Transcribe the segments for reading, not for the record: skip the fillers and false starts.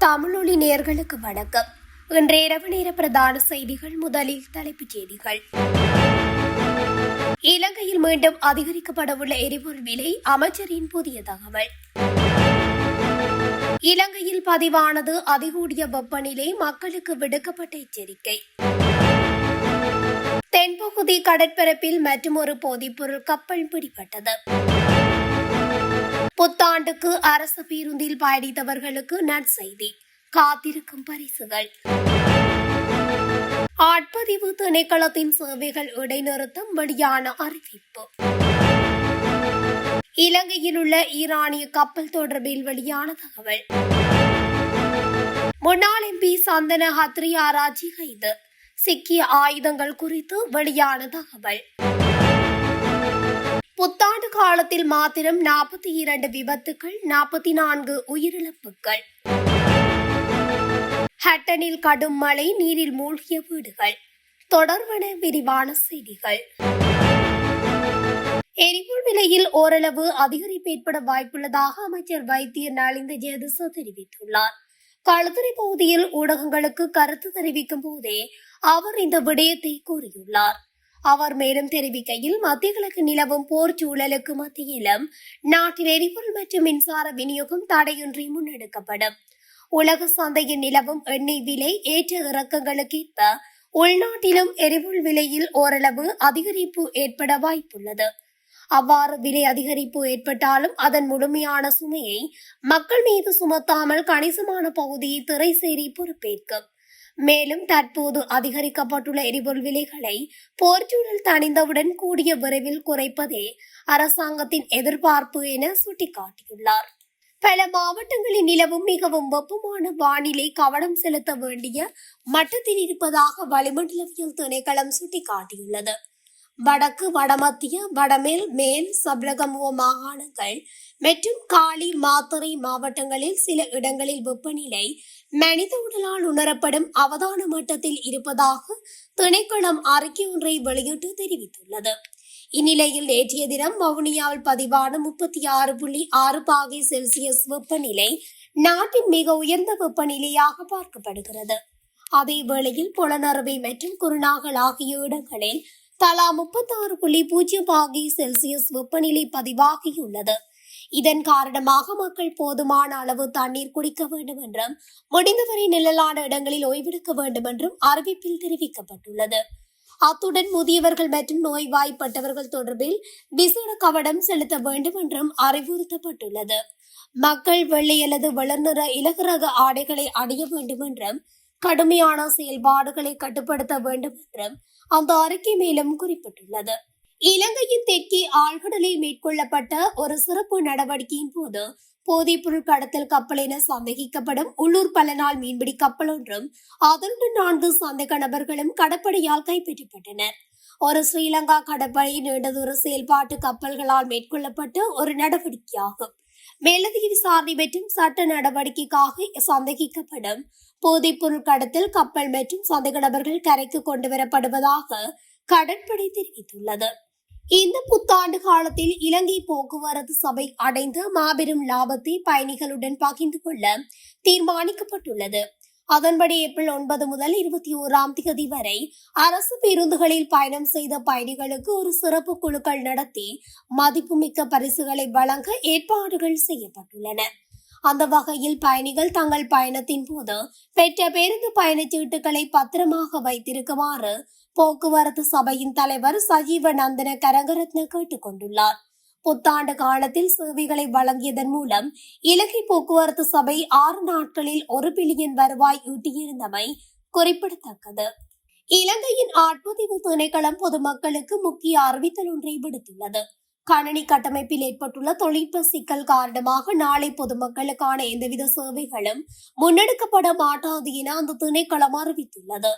தமிழொலி நேயர்களுக்கு வணக்கம். இன்றைய இரவு நேர பிரதான செய்திகள். முதலில் தலைப்புச் செய்திகள். இலங்கையில் மீண்டும் அதிகரிக்கப்படவுள்ள எரிபொருள் விலை, அமைச்சரின் புதிய தகவல். இலங்கையில் பதிவானது அதிகூடிய வெப்பநிலை, மக்களுக்கு விடுக்கப்பட்ட எச்சரிக்கை. தென்பகுதி கடற்பரப்பில் மற்றுமொரு போதைப்பொருள் கப்பல் பிடிபட்டது. புத்தாண்டுக்கு அரசு பேருந்தில் பயணித்தவர்களுக்கு நற்செய்தி, காத்திருக்கும் பரிசுகள். ஆட்பதிவு திணைக்களத்தின் சேவைகள் இடைநிறுத்தம், வெளியான அறிவிப்பு. இலங்கையில் உள்ள ஈரானிய கப்பல் தொடர்பில் வெளியான தகவல். முன்னாள் எம்பி சந்தன ஹத்ரி ஆராய்ச்சி கைது, சிக்கிய ஆயுதங்கள் குறித்து வெளியான தகவல். புத்தாண்டு காலத்தில் மாத்திரம் 42 விபத்துகள், 44 உயிரிழப்புகள். ஹட்டனில் கடும் மழை, நீரில் மூழ்கிய வீடுகள். தொடர்வன விரிவான செய்திகள். எரிபொருள் விலையில் ஓரளவு அதிகரிப்பு ஏற்பட வாய்ப்புள்ளதாக அமைச்சர் வைத்தியர் நலிந்த ஜேதிச தெரிவித்துள்ளார். களுத்துறை பகுதியில் ஊடகங்களுக்கு கருத்து தெரிவிக்கும் போதே அவர் இந்த விடயத்தை கூறியுள்ளார். அவர் மேலும் தெரிவிக்கையில், மத்திய கிழக்கு நிலவும் போர் சூழலுக்கு மத்தியிலும் நாட்டில் எரிபொருள் மற்றும் மின்சார விநியோகம் தடையின்றி முன்னெடுக்கப்படும். உலக சந்தையில் நிலவும் எண்ணெய் விலை ஏற்ற இறக்கங்களுக்கேற்ப உள்நாட்டிலும் எரிபொருள் விலையில் ஓரளவு அதிகரிப்பு ஏற்பட வாய்ப்புள்ளது. அவ்வாறு விலை அதிகரிப்பு ஏற்பட்டாலும் அதன் முழுமையான சுமையை மக்கள் மீது சுமத்தாமல் கணிசமான பகுதியை திரைசேரி பொறுப்பேற்கும். மேலும் தற்போது அதிகரிக்கப்பட்டுள்ள எரிபொருள் விலைகளை போர்ச்சூழல் தணிந்தவுடன் கூடிய விரைவில் குறைப்பதே அரசாங்கத்தின் எதிர்பார்ப்பு என சுட்டிக்காட்டியுள்ளார். பல மாவட்டங்களில் நிலவும் மிகவும் வெப்பமான வானிலை கவனம் செலுத்த வேண்டிய மட்டத்தில் இருப்பதாக வளிமண்டலவியல் திணைக்களம் சுட்டிக்காட்டியுள்ளது. வடக்கு, வடமத்திய, வடமேல், மேல் சப்ரகமுவ மாகாணங்கள் மற்றும் காலி, மாத்தறை மாவட்டங்களில் சில இடங்களில் வெப்பநிலை மனித உடலால் உணரப்படும் அவதான மட்டத்தில் இருப்பதாக திணைக்களம் அறிக்கை ஒன்றை வெளியிட்டு தெரிவித்துள்ளது. இந்நிலையில் நேற்றைய தினம் வவுனியாவில் பதிவான 36.6 பாகை செல்சியஸ் வெப்பநிலை நாட்டின் மிக உயர்ந்த வெப்பநிலையாக பார்க்கப்படுகிறது. அதே வேளையில் பொலனறுவை மற்றும் குருநாகல் ஆகிய இடங்களில் தலா 36.0 பாகை செல்சியஸ் வெப்பநிலை பதிவாகியுள்ளது. இதன் காரணமாக மக்கள் போதுமான அளவு தண்ணீர் குடிக்க வேண்டும் என்றும் முடிந்தவரை நிழலான இடங்களில் ஓய்வெடுக்க வேண்டும் என்றும் அறிவிப்பில் தெரிவிக்கப்பட்டுள்ளது. அத்துடன் முதியவர்கள் மற்றும் நோய்வாய்ப்பட்டவர்கள் தொடர்பில் விசேட கவனம் செலுத்த வேண்டும் என்றும் அறிவுறுத்தப்பட்டுள்ளது. மக்கள் வெள்ளை அல்லது வளர்நிற இலகுரக ஆடைகளை அணிய வேண்டும் என்றும் கடுமையான செயல்பாடுகளை கட்டுப்படுத்த வேண்டும் என்றும் அந்த அறிக்கை மேலும் குறிப்பிட்டுள்ளது. இலங்கையின் தெற்கே ஆழ்கடலில் மேற்கொள்ளப்பட்ட ஒரு சிறப்பு நடவடிக்கையின் போது போதைப்பொருள் கடத்தல் கப்பல் என சந்தேகிக்கப்படும் உள்ளூர் பல நாள் மீன்பிடி கப்பல் ஒன்றும் அதனுடன் 4 சந்தேக நபர்களும் கடற்படையால் கைப்பற்றப்பட்டனர். ஒரு ஸ்ரீலங்கா கடற்படை நீண்டதூர செயல்பாட்டு கப்பல்களால் மேற்கொள்ளப்பட்ட ஒரு நடவடிக்கையாகும். மேலதிக விசாரணை மற்றும் சட்ட நடவடிக்கைக்காக சந்தேகிக்கப்படும் போதைப்பொருள் கடத்தல் கப்பல் மற்றும் சந்தேக நபர்கள் கரைக்கு கொண்டு வரப்படுவதாக கடற்படை தெரிவித்துள்ளது. இந்த புத்தாண்டு காலத்தில் இலங்கை போக்குவரத்து சபை அடைந்த மாபெரும் லாபத்தை பயணிகளுடன் பகிர்ந்து கொள்ள தீர்மானிக்கப்பட்டுள்ளது. அதன்படி ஏப்ரல் 9 முதல் 21ஆம் தேதி வரை அரசு பேருந்துகளில் பயணம் செய்த பயணிகளுக்கு ஒரு சிறப்பு குழுக்கள் நடத்தி மதிப்புமிக்க பரிசுகளை வழங்க ஏற்பாடுகள் செய்யப்பட்டுள்ளன. அந்த வகையில் பயணிகள் தங்கள் பயணத்தின் போது பெற்ற பேருந்து பயணச்சீட்டுகளை பத்திரமாக வைத்திருக்குமாறு போக்குவரத்து சபையின் தலைவர் சஜீவ நந்தன கரங்கரத்ன கேட்டுக் கொண்டுள்ளார். புத்தாண்டு காலத்தில் சேவைகளை வழங்கியதன் மூலம் இலங்கை போக்குவரத்து சபை 6 நாட்களில் 1 பில்லியன் வருவாய் ஈட்டியிருந்தமை குறிப்பிடத்தக்கது. இலங்கையின் ஆட்பதிவு திணைக்களம் பொதுமக்களுக்கு முக்கிய அறிவித்தல் ஒன்றை விடுத்துள்ளது. கணனி கட்டமைப்பில் ஏற்பட்டுள்ள தொழில்நுட்ப சிக்கல் காரணமாக நாளை பொதுமக்களுக்கான எந்தவித சேவைகளும் முன்னெடுக்கப்பட மாட்டாது என அந்த திணைக்களம் அறிவித்துள்ளது.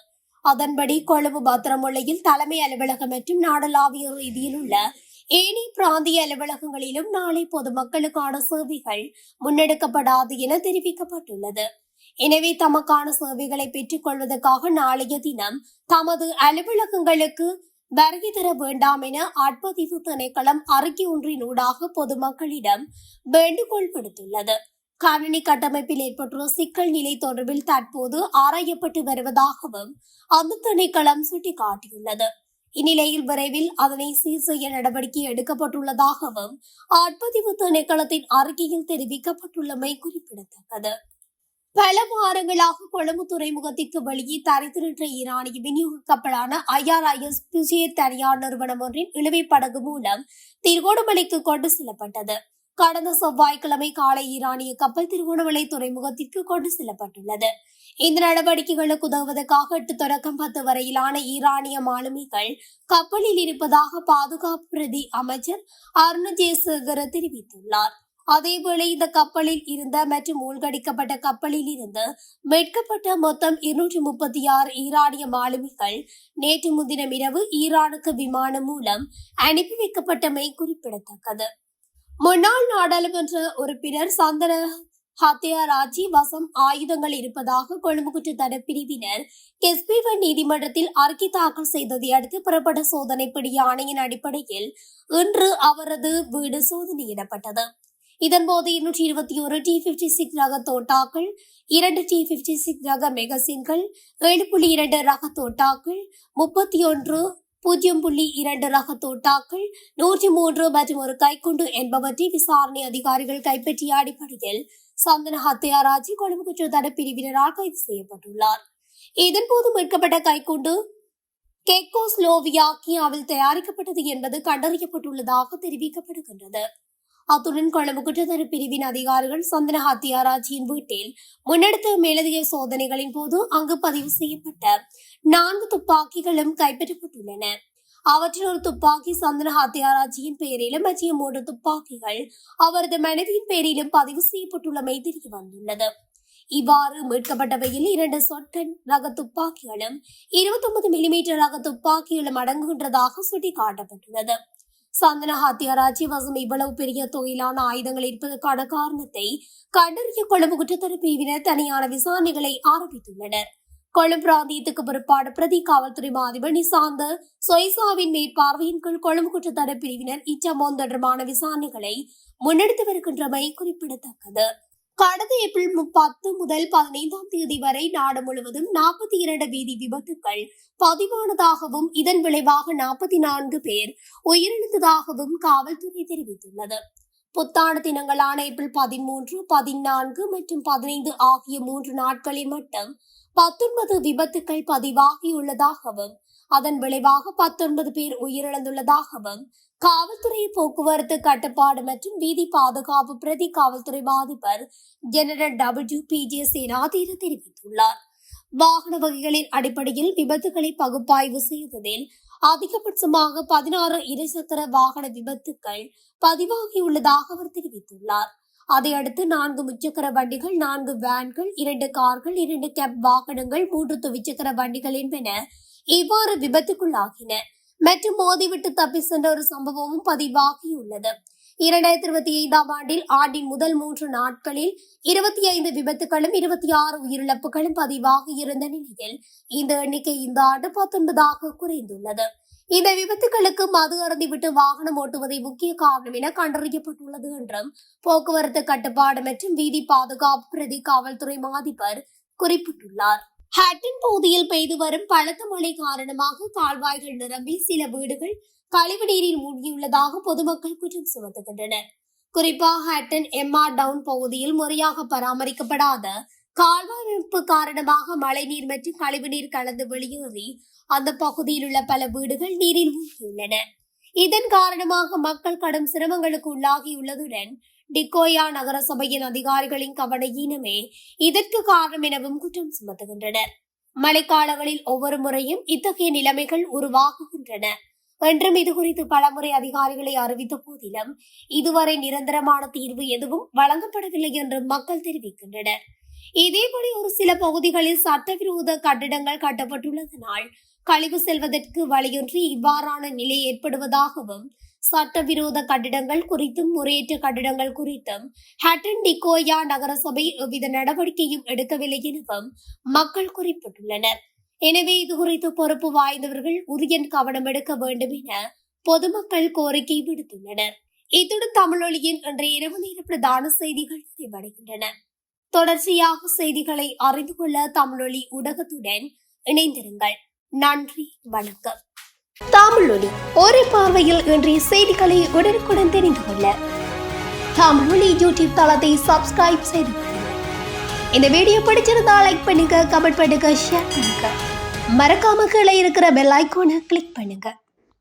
அதன்படி கொழும்பு பத்திரமுல்லையில் தலைமை அலுவலகம் மற்றும் நாடளாவிய ரீதியில் உள்ள ஏனைய பிராந்திய அலுவலகங்களிலும் நாளை பொதுமக்களுக்கான சேவைகள் முன்னெடுக்கப்படாது என தெரிவிக்கப்பட்டுள்ளது. எனவே தமக்கான சேவைகளை பெற்றுக் கொள்வதற்காக நாளைய தினம் தமது அலுவலகங்களுக்கு வருகை தர வேண்டாம் என ஆட்பதிவு திணைக்களம் அறிக்கை ஒன்றினூடாக பொதுமக்களிடம் வேண்டுகோள் விடுத்துள்ளது. கணினி கட்டமைப்பில் ஏற்பட்டுள்ள சிக்கல் நிலை தொடர்பில் தற்போது ஆராயப்பட்டு வருவதாகவும் அந்த திணைக்களம் சுட்டிக்காட்டியுள்ளது. இந்நிலையில் விரைவில் அதனை சீர் செய்ய நடவடிக்கை எடுக்கப்பட்டுள்ளதாகவும் ஆட்பதிவு திணைக்களத்தின் அறிக்கையில் தெரிவிக்கப்பட்டுள்ளமை குறிப்பிடத்தக்கது. பல வாரங்களாக கொழும்பு துறைமுகத்திற்கு வெளியே தரித்து நின்ற ஈரானிய விநியோக கப்பலான IRIS புஜேர் தனியார் நிறுவனம் ஒன்றின் இழுவை படகு மூலம் திருகோணமலைக்கு கொண்டு செல்லப்பட்டது. கடந்த செவ்வாய்க்கிழமை காலை ஈரானிய கப்பல் திருகோணமலை துறைமுகத்திற்கு கொண்டு செல்லப்பட்டுள்ளது. இந்த நடவடிக்கைகளுக்கு உதவுவதற்காக 8 தொடக்கம் 10 வரையிலான ஈரானிய மாலுமிகள் கப்பலில் இருப்பதாக பாதுகாப்பு பிரதி அமைச்சர் அருண் ஜெயசேகர தெரிவித்துள்ளார். அதேவேளை இந்த கப்பலில் இருந்த மற்றும் மூழ்கடிக்கப்பட்ட கப்பலில் இருந்து மீட்கப்பட்ட மொத்தம் 236 ஈரானிய மாலுமிகள் நேற்று முன்தினம் இரவு ஈரானுக்கு விமானம் மூலம் அனுப்பி வைக்கப்பட்டமை குறிப்பிடத்தக்கது. முன்னாள் நாடாளுமன்ற உறுப்பினர் சந்தன ஹத்தியாராஜி வசம் ஆயுதங்கள் இருப்பதாக கொழும்பு குற்றத்தடுப்பு பிரிவினர் கெஸ்பிவன் நீதிமன்றத்தில் அறிக்கை தாக்கல் செய்ததை அடுத்து புறப்பட்ட சோதனை பிடிய ஆணையின் அடிப்படையில் இன்று அவரது வீடு சோதனையிடப்பட்டது. இதன்போது 221 T56 ரக தோட்டாக்கள், 2 T56 ரக மெகசின்கள், 7.2 ரக தோட்டாக்கள், 31.0.2 ரக தோட்டாக்கள், 103 மற்றும் ஒரு கைக்குண்டு என்பவற்றை விசாரணை அதிகாரிகள் கைப்பற்றிய அடிப்படையில் சந்தன ஹத்தியாராஜி கொழும்பு குற்றத்தடுப்பு பிரிவினரால் கைது செய்யப்பட்டுள்ளார். இதன்போது மீட்கப்பட்ட கைக்குண்டு கெக்கோஸ்லோவியாக்கியாவில் தயாரிக்கப்பட்டது என்பது கண்டறியப்பட்டுள்ளதாக தெரிவிக்கப்படுகின்றது. அத்துடன் கொழும்பு குற்றத்தடுப்பு பிரிவின் அதிகாரிகள் சந்தன ஹத்தியாராஜியின் வீட்டில் முன்னெடுத்த மேலதிக சோதனைகளின் போது அங்கு பதிவு செய்யப்பட்ட 4 துப்பாக்கிகளும் கைப்பற்றப்பட்டுள்ளன. அவற்றில் ஒரு துப்பாக்கி சந்தன ஹத்தியாராஜியின் பெயரிலும் மற்ற 3 துப்பாக்கிகள் அவரது மனைவியின் பெயரிலும் பதிவு செய்யப்பட்டுள்ளமை தெரிய வந்துள்ளது. இவ்வாறு மீட்கப்பட்டவையில் 2 சொட்கன் ரக துப்பாக்கிகளும் 29 மில்லிமீட்டர் ரக துப்பாக்கிகளும் அடங்குகின்றதாக சுட்டிக்காட்டப்பட்டுள்ளது. சந்தன ஹத்தியாராஜி வசம் இவ்வளவு பெரிய தொகையிலான ஆயுதங்கள் இருப்பதற்கான காரணத்தை கண்டறிய கொழும்பு குற்றத்தடுப்பு பிரிவினர் தனியான விசாரணைகளை ஆரம்பித்துள்ளனர். கொழும்பு பிராந்தியத்துக்கு பிற்பாடு பிரதி காவல்துறை அதிபர் நிசாந்த சொய்சாவின் மேற்பார்வையின் கீழ் கொழும்பு குற்றத்தடுப்பு பிரிவினர் இச்சம்பவம் தொடர்பான விசாரணைகளை முன்னெடுத்து வருகின்றமை குறிப்பிடத்தக்கது. கடந்த ஏப்ரல் 10 முதல் 15ஆம் தேதி வரை நாடு முழுவதும் 42 வீதி விபத்துக்கள் பதிவானதாகவும் இதன் விளைவாக 44 பேர் உயிரிழந்ததாகவும் காவல்துறை தெரிவித்துள்ளது. புத்தாண்டு தினங்களான ஏப்ரல் 13, 14 மற்றும் 15 ஆகிய 3 நாட்களில் மட்டும் 19 விபத்துக்கள் பதிவாகியுள்ளதாகவும் அதன் விளைவாக 19 பேர் உயிரிழந்துள்ளதாகவும் காவல்துறை போக்குவரத்து கட்டுப்பாடு மற்றும் வீதி பாதுகாப்பு பிரதி காவல்துறை அதிபர் ஜெனரல் WPJ சேனாதீர தெரிவித்துள்ளார். வாகன வகைகளின் அடிப்படையில் விபத்துகளை பகுப்பாய்வு செய்ததில் அதிகபட்சமாக 16 இருசக்கர வாகன விபத்துக்கள் பதிவாகியுள்ளதாக அவர் தெரிவித்துள்ளார். அதையடுத்து 4 முச்சக்கர வண்டிகள், 4 வேன்கள், 2 கார்கள், 2 கேப் வாகனங்கள், 3 துவிச்சக்கர வண்டிகள் என்பன இவ்வாறு விபத்துக்குள்ளாகின மற்றும் மோதிவிட்டு தப்பி சென்ற ஒரு சம்பவமும் பதிவாகியுள்ளது. 2025ஆம் ஆண்டின் முதல் 3 நாட்களில் 25 விபத்துகளும் 26 உயிரிழப்புகளும் பதிவாகி இருந்த நிலையில் இந்த எண்ணிக்கை இந்த ஆண்டு 19ஆக குறைந்துள்ளது. இந்த விபத்துகளுக்கு மது அருந்திவிட்டு வாகனம் ஓட்டுவதை முக்கிய காரணம் என கண்டறியப்பட்டுள்ளது என்றும் போக்குவரத்து கட்டுப்பாடு மற்றும் வீதி பாதுகாப்பு பிரதி காவல்துறை அதிபர் குறிப்பிட்டுள்ளார். ஹட்டன் பகுதியில் பெய்து வரும் பலத்த மழை காரணமாக கால்வாய்கள் நிரம்பி சில வீடுகள் கழிவு நீரில் மூழ்கியுள்ளதாக பொதுமக்கள் குற்றம் சுமத்துகின்றனர். குறிப்பாக ஹட்டன் MR டவுன் பகுதியில் முறையாக பராமரிக்கப்படாத கால்வாய் அமைப்பு காரணமாக மழைநீர் மற்றும் கழிவுநீர் கலந்து வெளியேறி அந்த பகுதியில் உள்ள பல வீடுகள் நீரில் மூழ்கியுள்ளன. இதன் காரணமாக மக்கள் கடும் சிரமங்களுக்கு உள்ளாகியுள்ளதுடன் டிக்கோயா நகர சபையின் அதிகாரிகளின் கவனஈனமே இதற்கு காரணம் எனவும் குற்றம் சுமத்துகின்றனர். மழைக்காலங்களில் ஒவ்வொரு முறையும் இத்தகைய நிலைமைகள் உருவாகுகின்றன என்றும் இதுகுறித்து பலமுறை அதிகாரிகளை அறிவித்த போதிலும் இதுவரை நிரந்தரமான தீர்வு எதுவும் வழங்கப்படவில்லை என்றும் மக்கள் தெரிவிக்கின்றனர். இதேபடி ஒரு சில பகுதிகளில் சட்டவிரோத கட்டிடங்கள் கட்டப்பட்டுள்ளதனால் கழிவு செல்வதற்கு வழியின்றி இவ்வாறான நிலை ஏற்படுவதாகவும் சட்டவிரோத கட்டிடங்கள் குறித்தும் முறையற்ற கட்டிடங்கள் குறித்தும் ஹட்டன் டிக்கோயா நகரசபை எவ்வித நடவடிக்கையும் எடுக்கவில்லை எனவும் மக்கள் குறிப்பிட்டுள்ளனர். எனவே இதுகுறித்து பொறுப்பு வாய்ந்தவர்கள் உரிய கவனம் எடுக்க வேண்டும் என பொதுமக்கள் கோரிக்கை விடுத்துள்ளனர். இத்துடன் தமிழொலியின் இன்றைய இரவு நேர பிரதான செய்திகள் நிறைவடைகின்றன. தொடர்ச்சியாக செய்திகளை அறிந்து கொள்ள தமிழொலி ஊடகத்துடன் இணைந்திருங்கள். நன்றி, வணக்கம். தமிழொலி ஒரே பார்வையில் இன்றைய செய்திகளை உடனுக்குடன் தெரிந்து கொள்ள தமிழொலி யூடியூப் தளத்தை சப்ஸ்கிரைப் செய்து கொள்ளுங்கள். இந்த வீடியோ பிடிச்சிருந்தா லைக் பண்ணுங்க, கமெண்ட் பண்ணுங்க, ஷேர் பண்ணுங்க. மறக்காம கீழே இருக்கிற பெல் ஐகானை கிளிக் பண்ணுங்க.